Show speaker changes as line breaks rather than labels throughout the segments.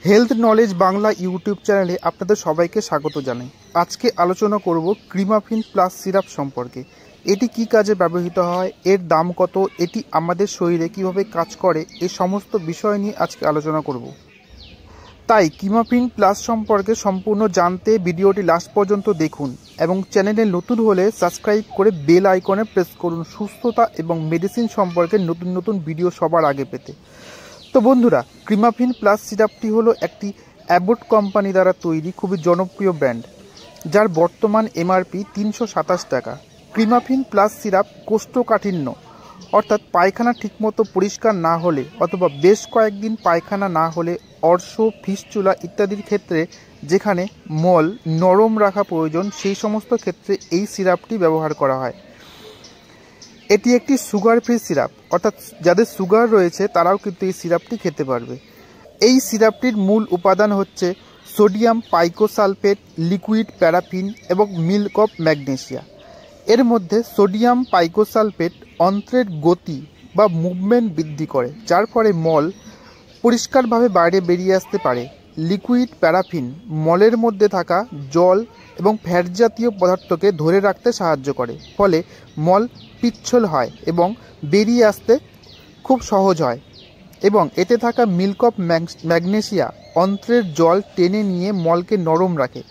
Health knowledge Bangla YouTube চ্যানেলে আপনাদের সবাইকে স্বাগত জানাই। আজকে আলোচনা করব ক্রিমাফিন প্লাস সিরাপ সম্পর্কে। এটি কি কাজে ব্যবহৃত হয়, এর দাম কত, এটি আমাদের শরীরে কিভাবে কাজ করে, এই সমস্ত বিষয় নিয়ে আজকে আলোচনা করব। তাই ক্রিমাফিন প্লাস সম্পর্কে সম্পূর্ণ জানতে ভিডিওটি লাস্ট পর্যন্ত দেখুন এবং চ্যানেলে নতুন হলে সাবস্ক্রাইব করে বেল আইকনে প্রেস করুন সুস্থতা এবং মেডিসিন সম্পর্কে নতুন নতুন ভিডিও সবার আগে পেতে। তো বন্ধুরা, ক্রিমাফিন প্লাস সিরাপটি হলো একটি অ্যাবোট কোম্পানি দ্বারা তৈরি খুবই জনপ্রিয় ব্র্যান্ড, যার বর্তমান এমআরপি 327 টাকা। ক্রিমাফিন প্লাস সিরাপ কোষ্ঠকাঠিন্য অর্থাৎ পায়খানা ঠিকমতো পরিষ্কার না হলে অথবা বেশ কয়েকদিন পায়খানা না হলে, অর্শ, ফিস্চুলা ইত্যাদির ক্ষেত্রে যেখানে মল নরম রাখা প্রয়োজন, সেই সমস্ত ক্ষেত্রে এই সিরাপটি ব্যবহার করা হয়। এটি একটি সুগার ফ্রি সিরাপ, অর্থাৎ যাদের সুগার রয়েছে তারাও কিন্তু এই সিরাপটি খেতে পারবে। এই সিরাপটির মূল উপাদান হচ্ছে সোডিয়াম পাইকোসালফেট, লিকুইড প্যারাফিন এবং মিল্ক অফ ম্যাগনেসিয়া। এর মধ্যে সোডিয়াম পাইকোসালফেট অন্ত্রের গতি বা মুভমেন্ট বৃদ্ধি করে, যার ফলে মল পরিষ্কারভাবে বাইরে বেরিয়ে আসতে পারে। লিকুইড প্যারাফিন মলের মধ্যে থাকা জল এবং ফ্যাট জাতীয় পদার্থকে ধরে রাখতে সাহায্য করে, ফলে মল পিচ্ছল হয় এবং বেরিয়ে আসতে খুব সহজ হয়। এবং এতে থাকা মিল্ক অফ ম্যাগনেসিয়া অন্ত্রের জল টেনে নিয়ে মলকে নরম রাখে।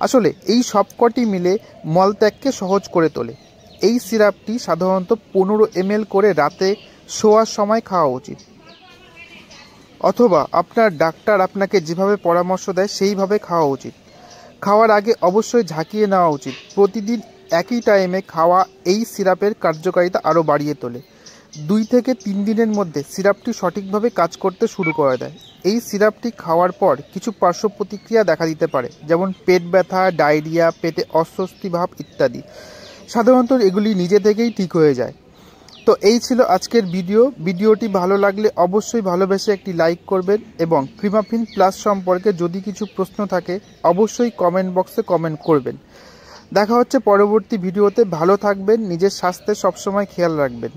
আসলে এই সবকটি মিলে মলত্যাগকে সহজ করে তোলে। এই সিরাপটি সাধারণত 15 ml করে রাতে শোয়ার সময় খাওয়া উচিত, অথবা আপনার ডাক্তার আপনাকে যেভাবে পরামর্শ দেয় সেইভাবে খাওয়া উচিত। খাওয়ার আগে অবশ্যই ঝাঁকিয়ে নেওয়া উচিত। প্রতিদিন একই টাইমে খাওয়া এই সিরাপের কার্যকারিতা আরও বাড়িয়ে তোলে। 2 থেকে 3 দিনের মধ্যে সিরাপটি সঠিকভাবে কাজ করতে শুরু করে দেয়। এই সিরাপটি খাওয়ার পর কিছু পার্শ্ব প্রতিক্রিয়া দেখা দিতে পারে, যেমন পেট ব্যথা, ডায়রিয়া, পেটে অস্বস্তি ভাব ইত্যাদি। সাধারণত এগুলি নিজে থেকেই ঠিক হয়ে যায়। তো এই ছিল আজকের ভিডিওটি ভালো লাগলে অবশ্যই ভালোবেসে একটি লাইক করবেন এবং ক্রিমাফিন প্লাস সম্পর্কে যদি কিছু প্রশ্ন থাকে অবশ্যই কমেন্ট বক্সে কমেন্ট করবেন। দেখা হচ্ছে পরবর্তী ভিডিওতে। ভালো থাকবেন, নিজের স্বাস্থ্যের সবসময় খেয়াল রাখবেন।